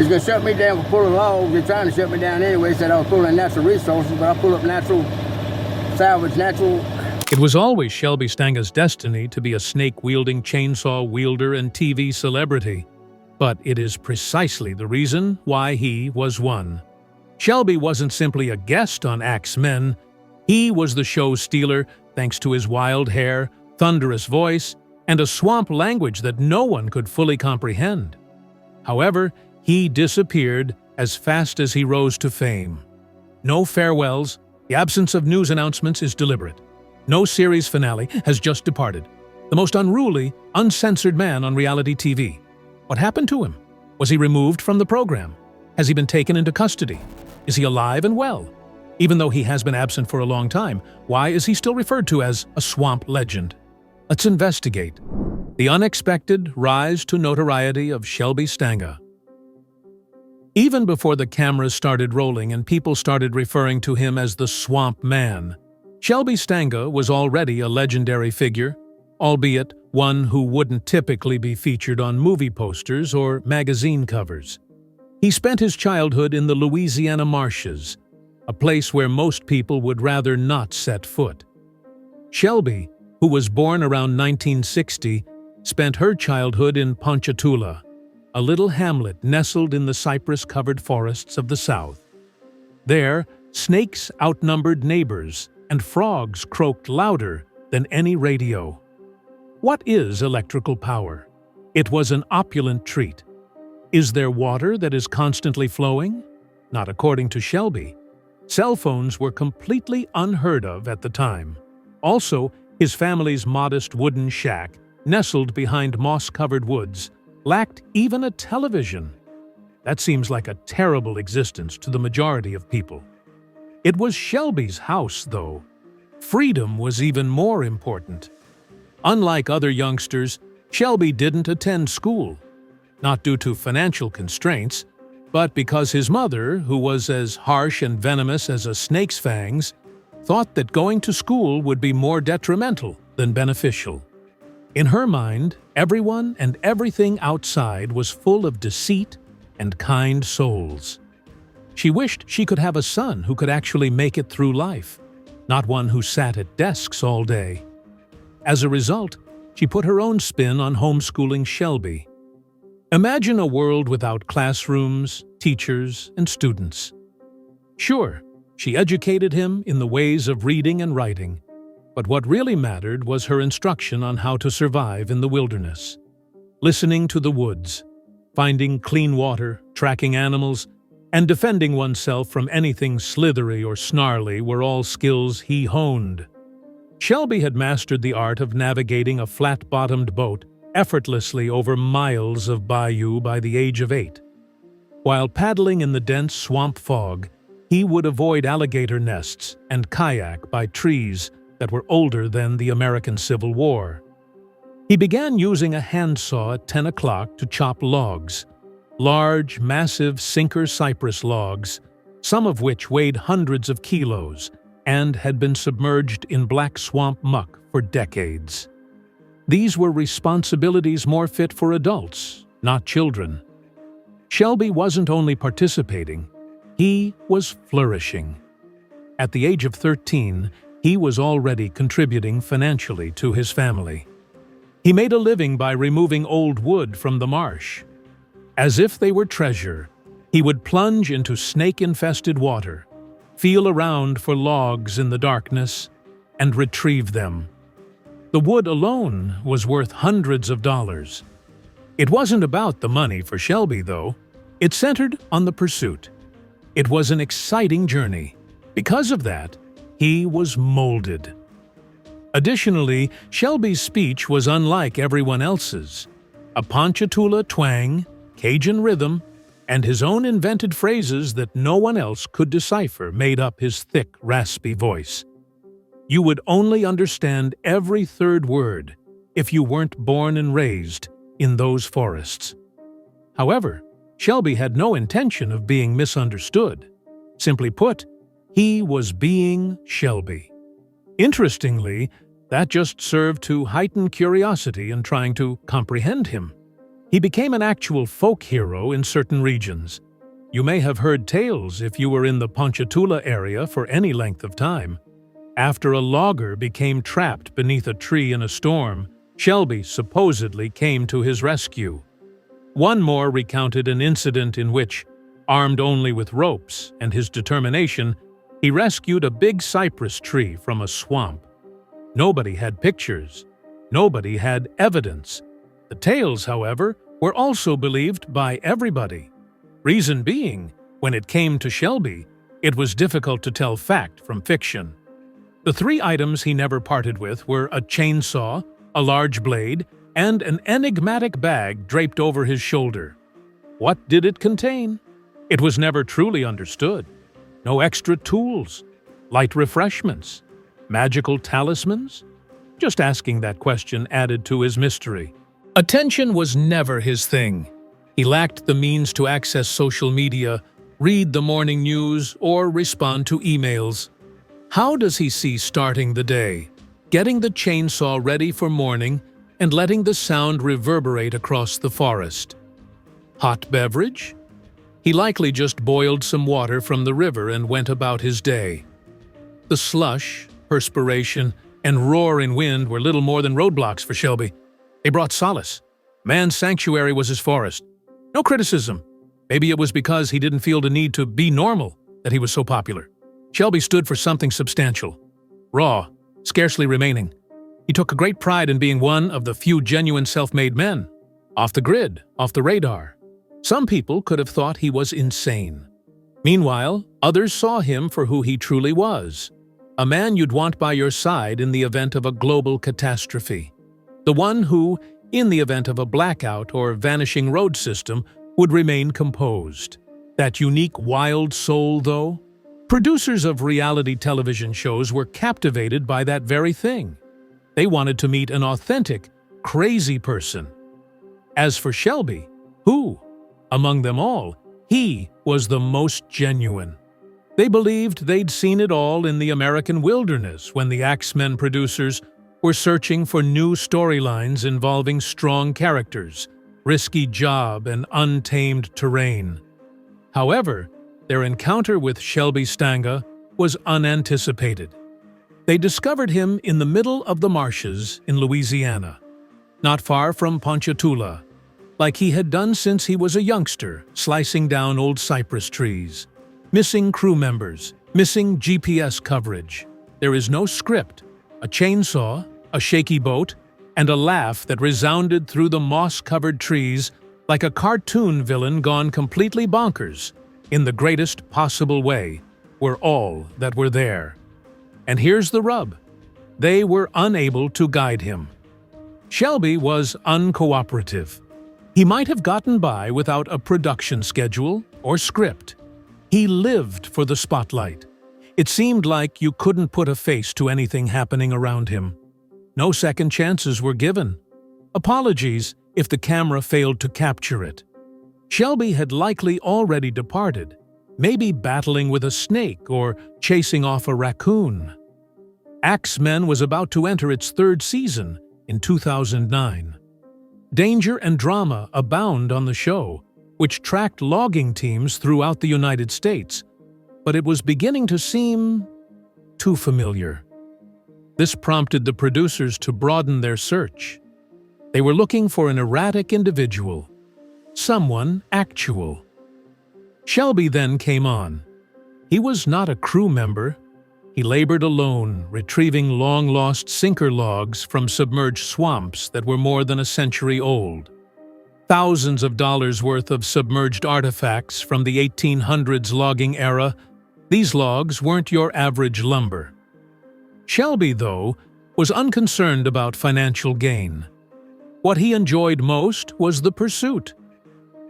He's gonna shut me down for pulling logs. They're trying to shut me down anyway. Said I was pulling natural resources, but I pull up natural, salvage natural. It was always Shelby Stanga's destiny to be a snake-wielding, chainsaw wielder and TV celebrity. But it is precisely the reason why he was one. Shelby wasn't simply a guest on Axe Men. He was the show stealer thanks to his wild hair, thunderous voice, and a swamp language that no one could fully comprehend. However, he disappeared as fast as he rose to fame. No farewells, the absence of news announcements is deliberate. No series finale has just departed. The most unruly, uncensored man on reality TV. What happened to him? Was he removed from the program? Has he been taken into custody? Is he alive and well? Even though he has been absent for a long time, why is he still referred to as a swamp legend? Let's investigate the unexpected rise to notoriety of Shelby Stanga. Even before the cameras started rolling and people started referring to him as the Swamp Man, Shelby Stanga was already a legendary figure, albeit one who wouldn't typically be featured on movie posters or magazine covers. He spent his childhood in the Louisiana marshes, a place where most people would rather not set foot. Shelby, who was born around 1960, spent her childhood in Ponchatoula, a little hamlet nestled in the cypress-covered forests of the South. There, snakes outnumbered neighbors, and frogs croaked louder than any radio. What is electrical power? It was an opulent treat. Is there water that is constantly flowing? Not according to Shelby. Cell phones were completely unheard of at the time. Also, his family's modest wooden shack, nestled behind moss-covered woods, lacked even a television. That seems like a terrible existence to the majority of people. It was Shelby's house, though. Freedom was even more important. Unlike other youngsters, Shelby didn't attend school, not due to financial constraints, but because his mother, who was as harsh and venomous as a snake's fangs, thought that going to school would be more detrimental than beneficial. In her mind, everyone and everything outside was full of deceit and kind souls. She wished she could have a son who could actually make it through life, not one who sat at desks all day. As a result, she put her own spin on homeschooling Shelby. Imagine a world without classrooms, teachers, and students. Sure, she educated him in the ways of reading and writing, but what really mattered was her instruction on how to survive in the wilderness. Listening to the woods, finding clean water, tracking animals, and defending oneself from anything slithery or snarly were all skills he honed. Shelby had mastered the art of navigating a flat-bottomed boat effortlessly over miles of bayou by the age of 8. While paddling in the dense swamp fog, he would avoid alligator nests and kayak by trees that were older than the American Civil War. He began using a handsaw at 10 o'clock to chop logs, large, massive sinker cypress logs, some of which weighed hundreds of kilos and had been submerged in black swamp muck for decades. These were responsibilities more fit for adults, not children. Shelby wasn't only participating, he was flourishing. At the age of 13, he was already contributing financially to his family. He made a living by removing old wood from the marsh. As if they were treasure, he would plunge into snake-infested water, feel around for logs in the darkness, and retrieve them. The wood alone was worth hundreds of dollars. It wasn't about the money for Shelby, though. It centered on the pursuit. It was an exciting journey. Because of that, he was molded. Additionally, Shelby's speech was unlike everyone else's. A Ponchatoula twang, Cajun rhythm, and his own invented phrases that no one else could decipher made up his thick, raspy voice. You would only understand every third word if you weren't born and raised in those forests. However, Shelby had no intention of being misunderstood. Simply put, he was being Shelby. Interestingly, that just served to heighten curiosity in trying to comprehend him. He became an actual folk hero in certain regions. You may have heard tales if you were in the Ponchatoula area for any length of time. After a logger became trapped beneath a tree in a storm, Shelby supposedly came to his rescue. One more recounted an incident in which, armed only with ropes and his determination, he rescued a big cypress tree from a swamp. Nobody had pictures. Nobody had evidence. The tales, however, were also believed by everybody. Reason being, when it came to Shelby, it was difficult to tell fact from fiction. The three items he never parted with were a chainsaw, a large blade, and an enigmatic bag draped over his shoulder. What did it contain? It was never truly understood. No extra tools, light refreshments, magical talismans? Just asking that question added to his mystery. Attention was never his thing. He lacked the means to access social media, read the morning news, or respond to emails. How does he see starting the day? Getting the chainsaw ready for morning and letting the sound reverberate across the forest. Hot beverage? He likely just boiled some water from the river and went about his day. The slush, perspiration, and roaring wind were little more than roadblocks for Shelby. They brought solace. Man's sanctuary was his forest. No criticism. Maybe it was because he didn't feel the need to be normal that he was so popular. Shelby stood for something substantial. Raw, scarcely remaining. He took a great pride in being one of the few genuine self-made men. Off the grid, off the radar. Some people could have thought he was insane. Meanwhile, others saw him for who he truly was. A man you'd want by your side in the event of a global catastrophe. The one who, in the event of a blackout or vanishing road system, would remain composed. That unique wild soul, though? Producers of reality television shows were captivated by that very thing. They wanted to meet an authentic, crazy person. As for Shelby, who? Among them all, he was the most genuine. They believed they'd seen it all in the American wilderness when the Axemen producers were searching for new storylines involving strong characters, risky job, and untamed terrain. However, their encounter with Shelby Stanga was unanticipated. They discovered him in the middle of the marshes in Louisiana, not far from Ponchatoula, like he had done since he was a youngster, slicing down old cypress trees. Missing crew members, missing GPS coverage. There is no script, a chainsaw, a shaky boat, and a laugh that resounded through the moss-covered trees like a cartoon villain gone completely bonkers, in the greatest possible way, were all that were there. And here's the rub. They were unable to guide him. Shelby was uncooperative. He might have gotten by without a production schedule or script. He lived for the spotlight. It seemed like you couldn't put a face to anything happening around him. No second chances were given. Apologies if the camera failed to capture it. Shelby had likely already departed, maybe battling with a snake or chasing off a raccoon. Axemen was about to enter its third season in 2009. Danger and drama abound on the show, which tracked logging teams throughout the United States, but it was beginning to seem too familiar. This prompted the producers to broaden their search. They were looking for an erratic individual, someone actual. Shelby then came on. He was not a crew member. He labored alone, retrieving long-lost sinker logs from submerged swamps that were more than a century old. Thousands of dollars worth of submerged artifacts from the 1800s logging era. These logs weren't your average lumber. Shelby, though, was unconcerned about financial gain. What he enjoyed most was the pursuit.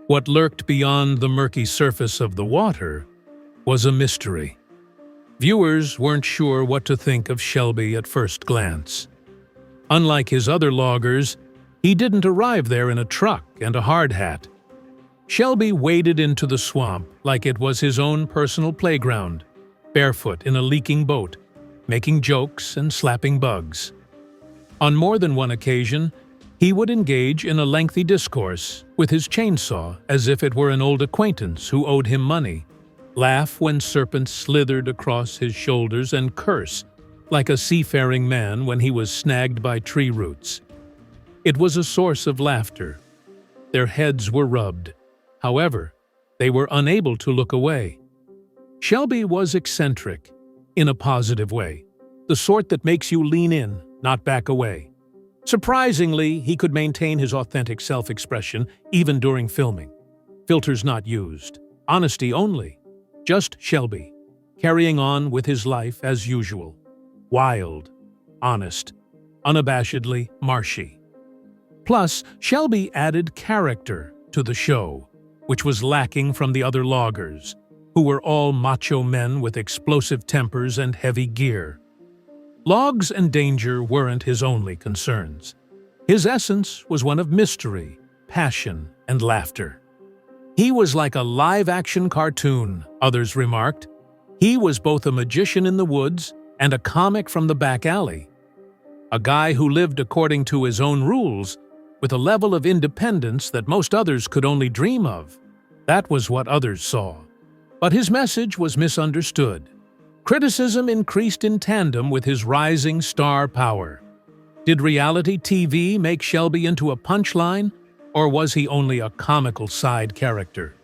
What lurked beyond the murky surface of the water was a mystery. Viewers weren't sure what to think of Shelby at first glance. Unlike his other loggers, he didn't arrive there in a truck and a hard hat. Shelby waded into the swamp like it was his own personal playground, barefoot in a leaking boat, making jokes and slapping bugs. On more than one occasion, He would engage in a lengthy discourse with his chainsaw as if it were an old acquaintance who owed him money, laugh when serpents slithered across his shoulders, and curse like a seafaring man when he was snagged by tree roots. It was a source of laughter. Their heads were rubbed. However, they were unable to look away. Shelby was eccentric, in a positive way, the sort that makes you lean in, not back away. Surprisingly, he could maintain his authentic self-expression even during filming. Filters not used. Honesty only. Just Shelby, carrying on with his life as usual. Wild, honest, unabashedly marshy. Plus, Shelby added character to the show, which was lacking from the other loggers, who were all macho men with explosive tempers and heavy gear. Logs and danger weren't his only concerns. His essence was one of mystery, passion, and laughter. He was like a live-action cartoon, others remarked. He was both a magician in the woods and a comic from the back alley. A guy who lived according to his own rules, with a level of independence that most others could only dream of. That was what others saw. But his message was misunderstood. Criticism increased in tandem with his rising star power. Did reality TV make Shelby into a punchline, or was he only a comical side character?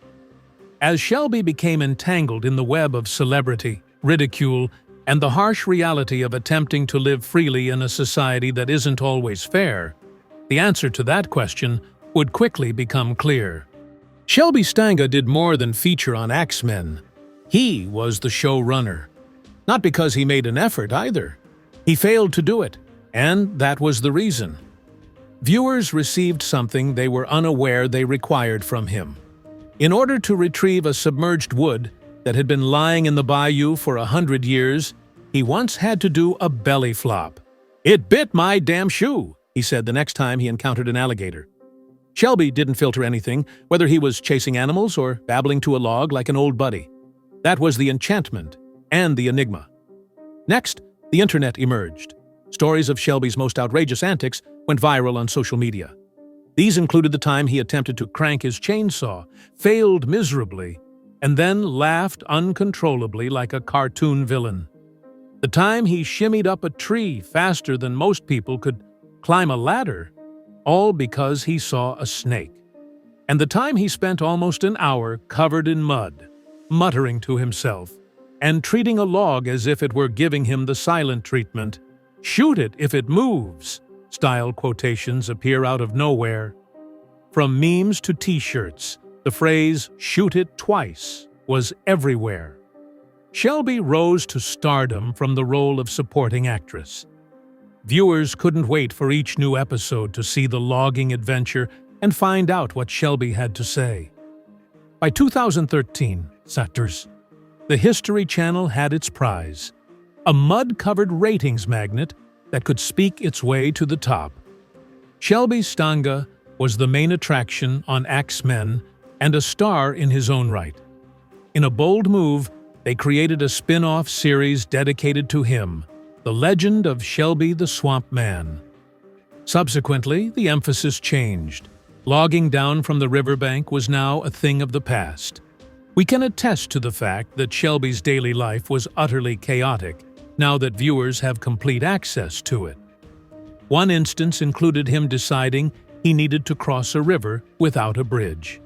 As Shelby became entangled in the web of celebrity, ridicule, and the harsh reality of attempting to live freely in a society that isn't always fair, the answer to that question would quickly become clear. Shelby Stanga did more than feature on Axemen. He was the showrunner. Not because he made an effort either. He failed to do it, and that was the reason. Viewers received something they were unaware they required from him. In order to retrieve a submerged wood that had been lying in the bayou for 100 years, he once had to do a belly flop. "It bit my damn shoe," he said the next time he encountered an alligator. Shelby didn't filter anything, whether he was chasing animals or babbling to a log like an old buddy. That was the enchantment and the enigma. Next, the internet emerged. Stories of Shelby's most outrageous antics went viral on social media. These included the time he attempted to crank his chainsaw, failed miserably, and then laughed uncontrollably like a cartoon villain. The time he shimmied up a tree faster than most people could climb a ladder, all because he saw a snake. And the time he spent almost an hour covered in mud, muttering to himself, and treating a log as if it were giving him the silent treatment. "Shoot it if it moves," style quotations appear out of nowhere. From memes to t-shirts, the phrase "shoot it twice" was everywhere. Shelby rose to stardom from the role of supporting actress. Viewers couldn't wait for each new episode to see the logging adventure and find out what Shelby had to say. By 2013, Satires, the History Channel had its prize, a mud-covered ratings magnet that could speak its way to the top. Shelby Stanga was the main attraction on Axemen and a star in his own right. In a bold move, they created a spin-off series dedicated to him, The Legend of Shelby the Swamp Man. Subsequently, the emphasis changed. Logging down from the riverbank was now a thing of the past. We can attest to the fact that Shelby's daily life was utterly chaotic, now that viewers have complete access to it. One instance included him deciding he needed to cross a river without a bridge.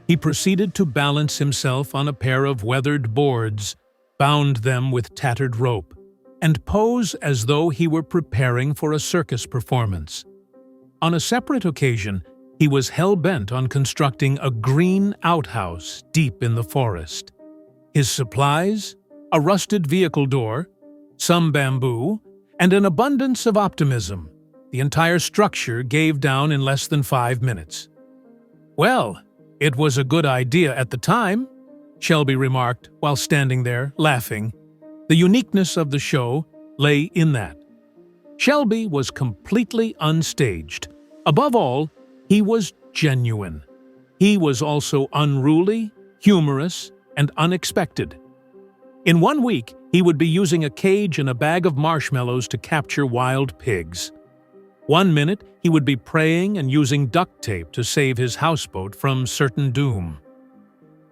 He proceeded to balance himself on a pair of weathered boards, bound them with tattered rope, and pose as though he were preparing for a circus performance. On a separate occasion, he was hell-bent on constructing a green outhouse deep in the forest. His supplies? A rusted vehicle door, some bamboo, and an abundance of optimism. The entire structure gave down in less than 5 minutes. "Well, it was a good idea at the time," Shelby remarked while standing there, laughing. The uniqueness of the show lay in that. Shelby was completely unstaged. Above all, he was genuine. He was also unruly, humorous, and unexpected. In 1 week, he would be using a cage and a bag of marshmallows to capture wild pigs. One minute, he would be praying and using duct tape to save his houseboat from certain doom.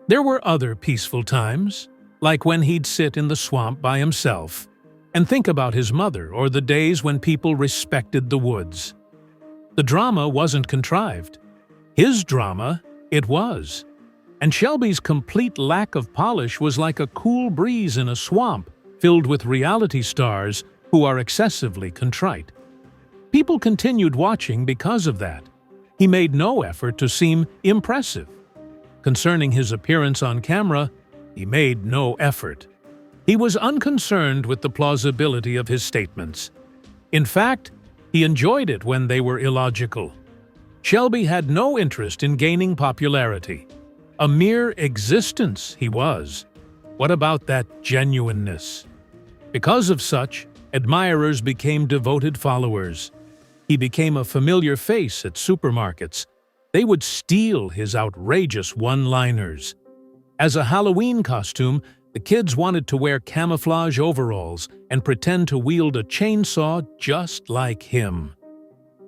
There were other peaceful times, like when he'd sit in the swamp by himself and think about his mother or the days when people respected the woods. The drama wasn't contrived. His drama, it was. And Shelby's complete lack of polish was like a cool breeze in a swamp filled with reality stars who are excessively contrite. People continued watching because of that. He made no effort to seem impressive. Concerning his appearance on camera, he made no effort. He was unconcerned with the plausibility of his statements. In fact, he enjoyed it when they were illogical. Shelby had no interest in gaining popularity. A mere existence he was. What about that genuineness? Because of such, admirers became devoted followers. He became a familiar face at supermarkets. They would steal his outrageous one-liners. As a Halloween costume, the kids wanted to wear camouflage overalls and pretend to wield a chainsaw just like him.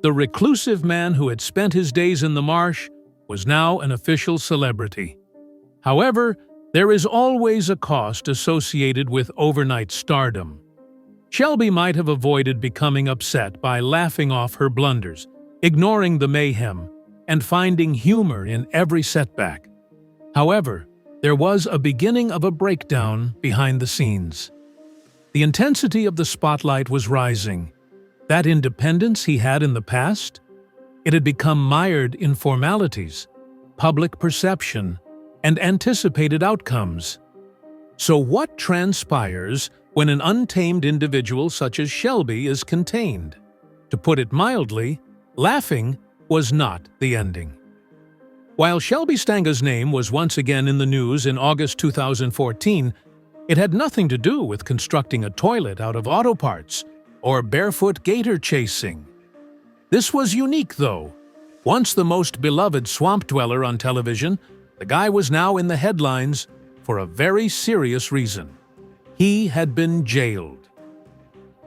The reclusive man who had spent his days in the marsh was now an official celebrity. However, there is always a cost associated with overnight stardom. Shelby might have avoided becoming upset by laughing off her blunders, ignoring the mayhem, and finding humor in every setback. However, there was a beginning of a breakdown behind the scenes. The intensity of the spotlight was rising. That independence he had in the past? It had become mired in formalities, public perception, and anticipated outcomes. So what transpires when an untamed individual such as Shelby is contained? To put it mildly, laughing was not the ending. While Shelby Stanga's name was once again in the news in August 2014, it had nothing to do with constructing a toilet out of auto parts or barefoot gator chasing. This was unique, though. Once the most beloved swamp dweller on television, the guy was now in the headlines for a very serious reason. He had been jailed.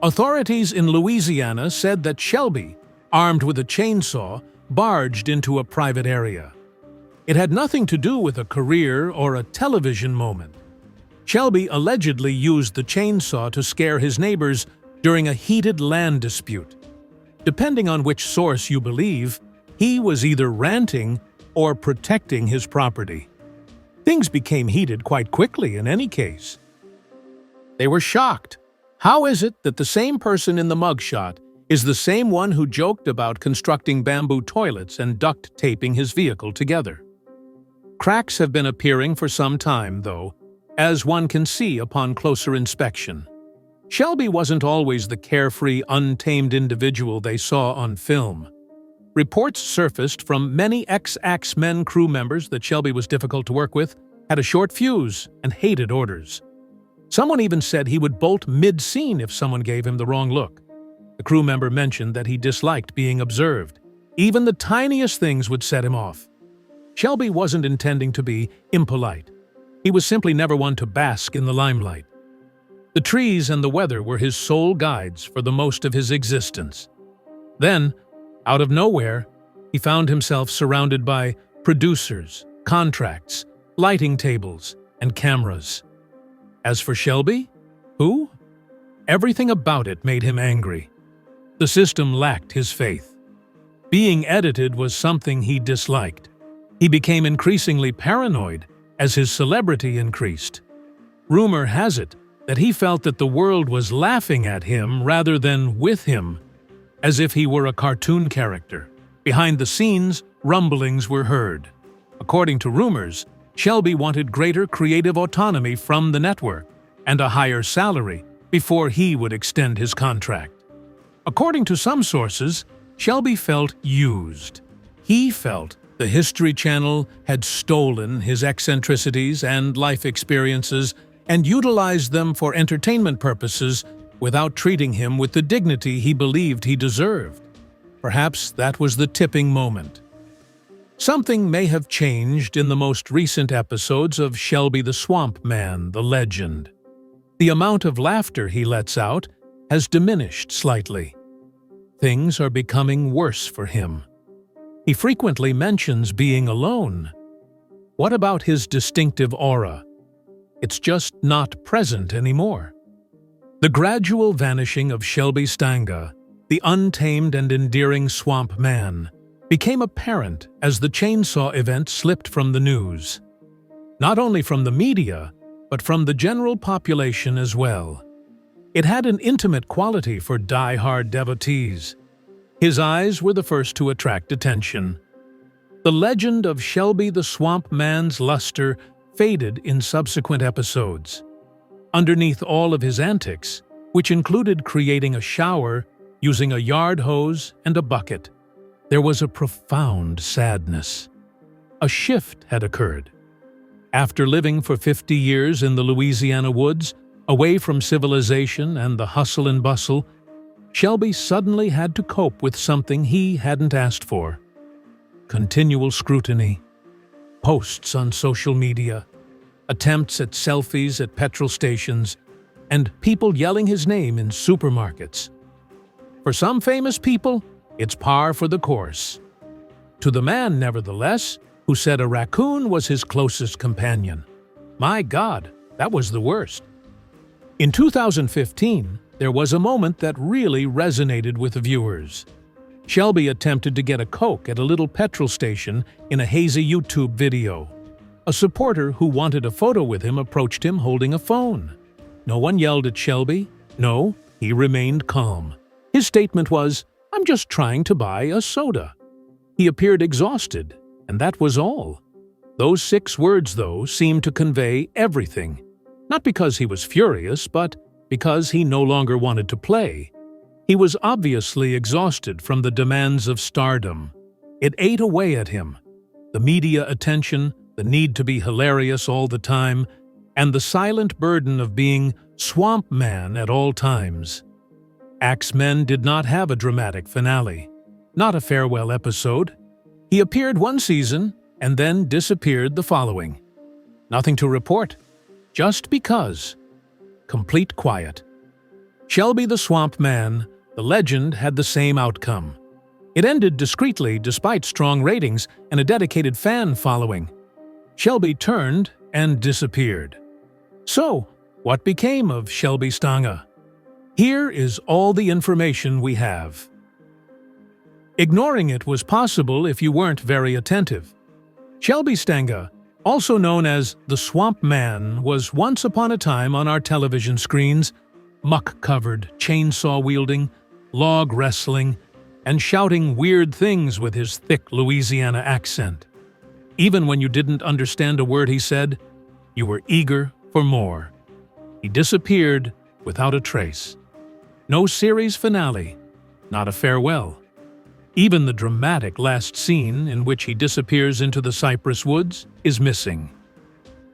Authorities in Louisiana said that Shelby, armed with a chainsaw, barged into a private area. It had nothing to do with a career or a television moment. Shelby allegedly used the chainsaw to scare his neighbors during a heated land dispute. Depending on which source you believe, he was either ranting or protecting his property. Things became heated quite quickly in any case. They were shocked. How is it that the same person in the mugshot is the same one who joked about constructing bamboo toilets and duct taping his vehicle together? Cracks have been appearing for some time, though, as one can see upon closer inspection. Shelby wasn't always the carefree, untamed individual they saw on film. Reports surfaced from many ex-X-Men crew members that Shelby was difficult to work with, had a short fuse, and hated orders. Someone even said he would bolt mid-scene if someone gave him the wrong look. The crew member mentioned that he disliked being observed. Even the tiniest things would set him off. Shelby wasn't intending to be impolite. He was simply never one to bask in the limelight. The trees and the weather were his sole guides for the most of his existence. Then, out of nowhere, he found himself surrounded by producers, contracts, lighting tables, and cameras. As for Shelby, who? Everything about it made him angry. The system lacked his faith. Being edited was something he disliked. He became increasingly paranoid as his celebrity increased. Rumor has it that he felt that the world was laughing at him rather than with him, as if he were a cartoon character. Behind the scenes, rumblings were heard. According to rumors, Shelby wanted greater creative autonomy from the network and a higher salary before he would extend his contract. According to some sources, Shelby felt used. He felt the History Channel had stolen his eccentricities and life experiences and utilized them for entertainment purposes without treating him with the dignity he believed he deserved. Perhaps that was the tipping moment. Something may have changed in the most recent episodes of Shelby the Swamp Man, the legend. The amount of laughter he lets out has diminished slightly. things are becoming worse for him. He frequently mentions being alone. What about his distinctive aura? It's just not present anymore. The gradual vanishing of Shelby Stanga, the untamed and endearing swamp man, became apparent as the chainsaw event slipped from the news. Not only from the media, but from the general population as well. It had an intimate quality for die-hard devotees. His eyes were the first to attract attention. The legend of Shelby the Swamp Man's luster faded in subsequent episodes. Underneath all of his antics, which included creating a shower, using a yard hose and a bucket, there was a profound sadness. A shift had occurred. After living for 50 years in the Louisiana woods, away from civilization and the hustle and bustle, Shelby suddenly had to cope with something he hadn't asked for. Continual scrutiny, posts on social media, attempts at selfies at petrol stations, and people yelling his name in supermarkets. For some famous people, it's par for the course. To the man, nevertheless, who said a raccoon was his closest companion. My God, that was the worst. In 2015, there was a moment that really resonated with viewers. Shelby attempted to get a Coke at a little petrol station in a hazy YouTube video. A supporter who wanted a photo with him approached him holding a phone. No one yelled at Shelby. No, he remained calm. His statement was, "I'm just trying to buy a soda." He appeared exhausted, and that was all. Those 6 words, though, seemed to convey everything. Not because he was furious, but because he no longer wanted to play. He was obviously exhausted from the demands of stardom. It ate away at him. The media attention, the need to be hilarious all the time, and the silent burden of being Swamp Man at all times. Axemen did not have a dramatic finale, not a farewell episode. He appeared one season and then disappeared the following. Nothing to report, just because. Complete quiet. Shelby the Swamp Man, the legend, had the same outcome. It ended discreetly despite strong ratings and a dedicated fan following. Shelby turned and disappeared. So, what became of Shelby Stanga? Here is all the information we have. Ignoring it was possible if you weren't very attentive. Shelby Stanga, also known as the Swamp Man, was once upon a time on our television screens, muck-covered, chainsaw-wielding, log wrestling, and shouting weird things with his thick Louisiana accent. Even when you didn't understand a word he said, you were eager for more. He disappeared without a trace. No series finale, not a farewell. Even the dramatic last scene in which he disappears into the cypress woods is missing.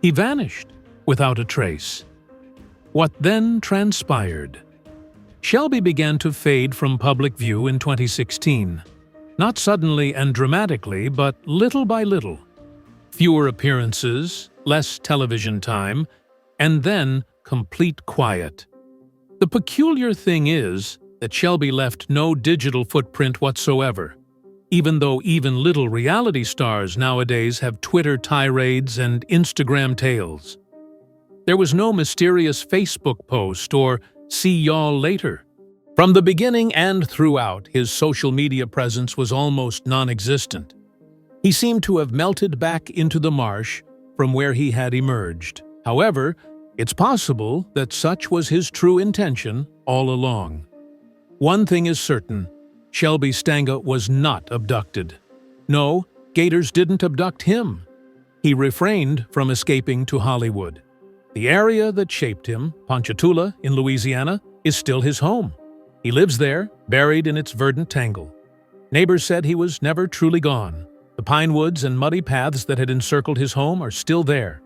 He vanished without a trace. What then transpired? Shelby began to fade from public view in 2016. Not suddenly and dramatically, but little by little. Fewer appearances, less television time, and then complete quiet. The peculiar thing is that Shelby left no digital footprint whatsoever, even though even little reality stars nowadays have Twitter tirades and Instagram tales. There was no mysterious Facebook post or "see y'all later." From the beginning and throughout, his social media presence was almost non-existent. He seemed to have melted back into the marsh from where he had emerged. However, it's possible that such was his true intention all along. One thing is certain, Shelby Stanga was not abducted. No, gators didn't abduct him. He refrained from escaping to Hollywood. The area that shaped him, Ponchatoula in Louisiana, is still his home. He lives there, buried in its verdant tangle. Neighbors said he was never truly gone. The pine woods and muddy paths that had encircled his home are still there.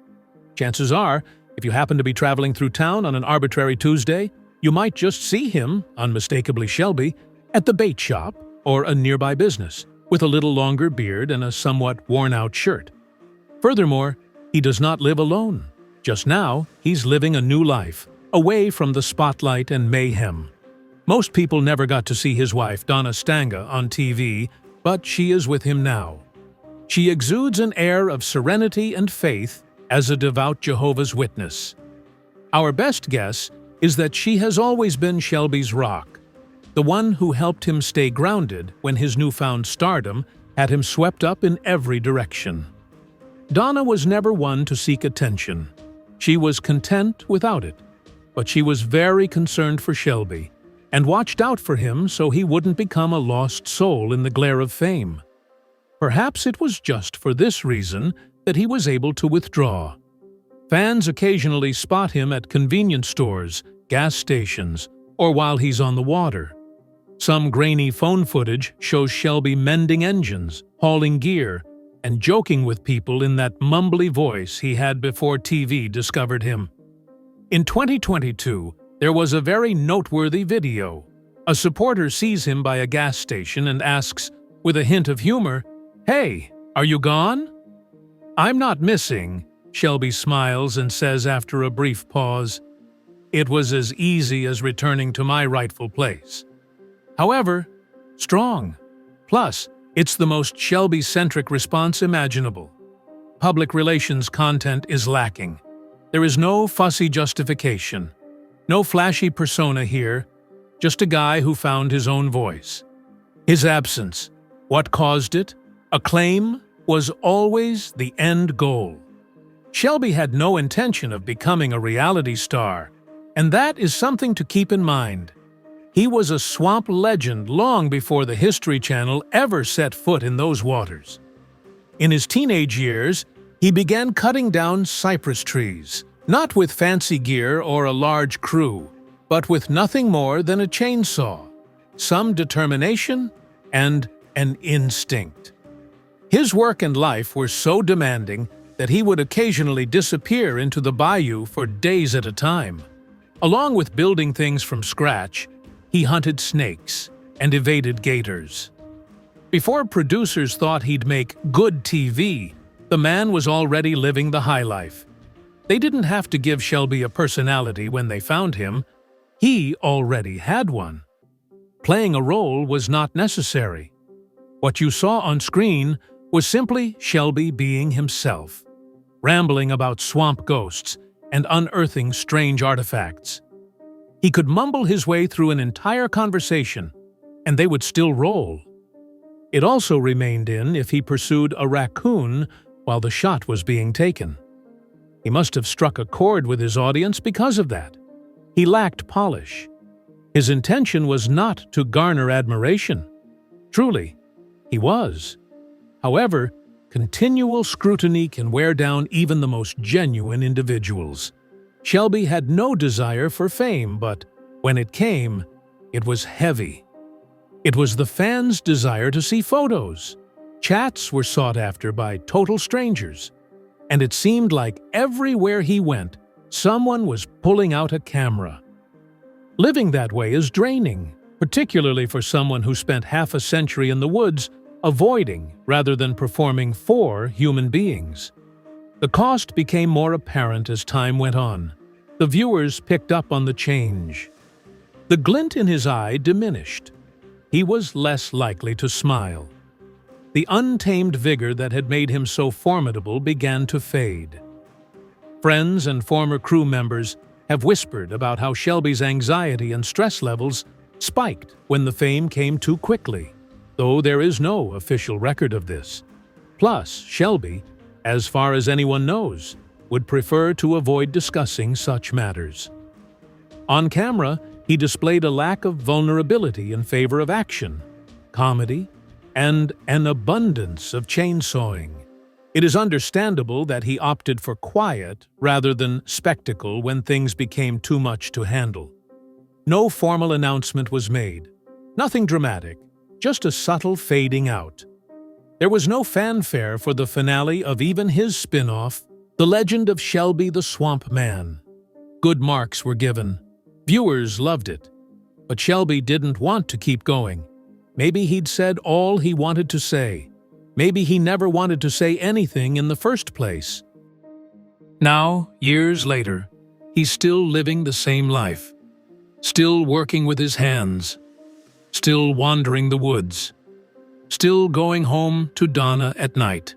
Chances are, if you happen to be traveling through town on an arbitrary Tuesday, you might just see him, unmistakably Shelby, at the bait shop or a nearby business, with a little longer beard and a somewhat worn-out shirt. Furthermore, he does not live alone. Just now, he's living a new life, away from the spotlight and mayhem. Most people never got to see his wife, Donna Stanga, on TV, but she is with him now. She exudes an air of serenity and faith as a devout Jehovah's Witness. Our best guess is that she has always been Shelby's rock, the one who helped him stay grounded when his newfound stardom had him swept up in every direction. Donna was never one to seek attention. She was content without it, but she was very concerned for Shelby and watched out for him so he wouldn't become a lost soul in the glare of fame. Perhaps it was just for this reason that he was able to withdraw. Fans occasionally spot him at convenience stores, gas stations, or while he's on the water. Some grainy phone footage shows Shelby mending engines, hauling gear, and joking with people in that mumbly voice he had before TV discovered him. In 2022, there was a very noteworthy video. A supporter sees him by a gas station and asks, with a hint of humor, "Hey, are you gone?" "I'm not missing," Shelby smiles and says after a brief pause. "It was as easy as returning to my rightful place." However, strong. Plus, it's the most Shelby-centric response imaginable. Public relations content is lacking. There is no fussy justification. No flashy persona here, just a guy who found his own voice. His absence, what caused it, acclaim, was always the end goal. Shelby had no intention of becoming a reality star, and that is something to keep in mind. He was a swamp legend long before the History Channel ever set foot in those waters. In his teenage years, he began cutting down cypress trees, not with fancy gear or a large crew, but with nothing more than a chainsaw, some determination, and an instinct. His work and life were so demanding that he would occasionally disappear into the bayou for days at a time. Along with building things from scratch, he hunted snakes and evaded gators. Before producers thought he'd make good TV, the man was already living the high life. They didn't have to give Shelby a personality when they found him. He already had one. Playing a role was not necessary. What you saw on screen was simply Shelby being himself, rambling about swamp ghosts and unearthing strange artifacts. He could mumble his way through an entire conversation, and they would still roll. It also remained in if he pursued a raccoon while the shot was being taken. He must have struck a chord with his audience because of that. He lacked polish. His intention was not to garner admiration. Truly, he was. However, continual scrutiny can wear down even the most genuine individuals. Shelby had no desire for fame, but when it came, it was heavy. It was the fans' desire to see photos. Chats were sought after by total strangers, and it seemed like everywhere he went, someone was pulling out a camera. Living that way is draining, particularly for someone who spent half a century in the woods avoiding rather than performing for human beings. The cost became more apparent as time went on. The viewers picked up on the change. The glint in his eye diminished. He was less likely to smile. The untamed vigor that had made him so formidable began to fade. Friends and former crew members have whispered about how Shelby's anxiety and stress levels spiked when the fame came too quickly, though there is no official record of this. Plus, Shelby, as far as anyone knows, would prefer to avoid discussing such matters. On camera, he displayed a lack of vulnerability in favor of action, comedy, and an abundance of chainsawing. It is understandable that he opted for quiet rather than spectacle when things became too much to handle. No formal announcement was made. Nothing dramatic, just a subtle fading out. There was no fanfare for the finale of even his spin-off, The Legend of Shelby the Swamp Man. Good marks were given. Viewers loved it. But Shelby didn't want to keep going. Maybe he'd said all he wanted to say. Maybe he never wanted to say anything in the first place. Now, years later, he's still living the same life. still working with his hands, still wandering the woods, still going home to Donna at night.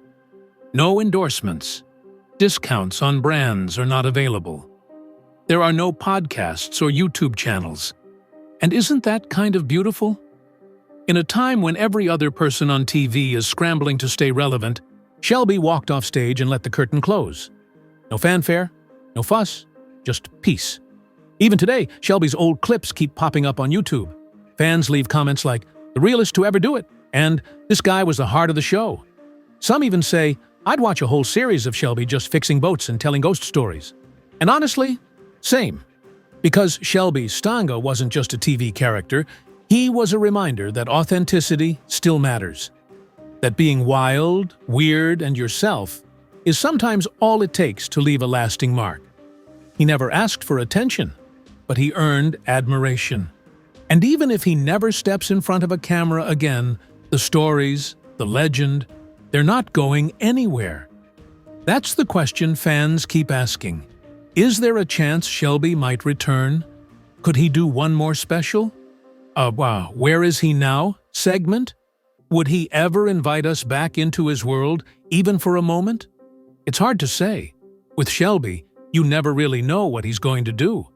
No endorsements. Discounts on brands are not available. There are no podcasts or YouTube channels. And isn't that kind of beautiful? In a time when every other person on TV is scrambling to stay relevant, Shelby walked off stage and let the curtain close. No fanfare, no fuss, just peace. Even today, Shelby's old clips keep popping up on YouTube. Fans leave comments like, "The realest to ever do it," and "This guy was the heart of the show." Some even say, "I'd watch a whole series of Shelby just fixing boats and telling ghost stories." And honestly, same. Because Shelby Stanga wasn't just a TV character, he was a reminder that authenticity still matters. That being wild, weird, and yourself is sometimes all it takes to leave a lasting mark. He never asked for attention, but he earned admiration. And even if he never steps in front of a camera again, the stories, the legend, they're not going anywhere. That's the question fans keep asking. Is there a chance Shelby might return? Could he do one more special? Where is he now segment? Would he ever invite us back into his world, even for a moment? It's hard to say. With Shelby, you never really know what he's going to do.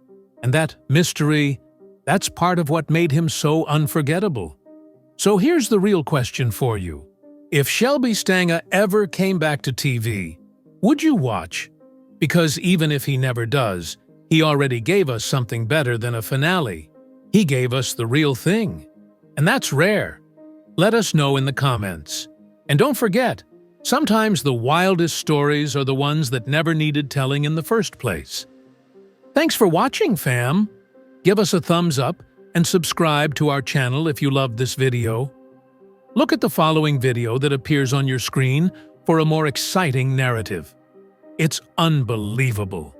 And that mystery, that's part of what made him so unforgettable. So here's the real question for you. If Shelby Stanga ever came back to TV, would you watch? Because even if he never does, he already gave us something better than a finale. He gave us the real thing. And that's rare. Let us know in the comments. And don't forget, sometimes the wildest stories are the ones that never needed telling in the first place. Thanks for watching, fam. Give us a thumbs up and subscribe to our channel if you loved this video. Look at the following video that appears on your screen for a more exciting narrative. It's unbelievable.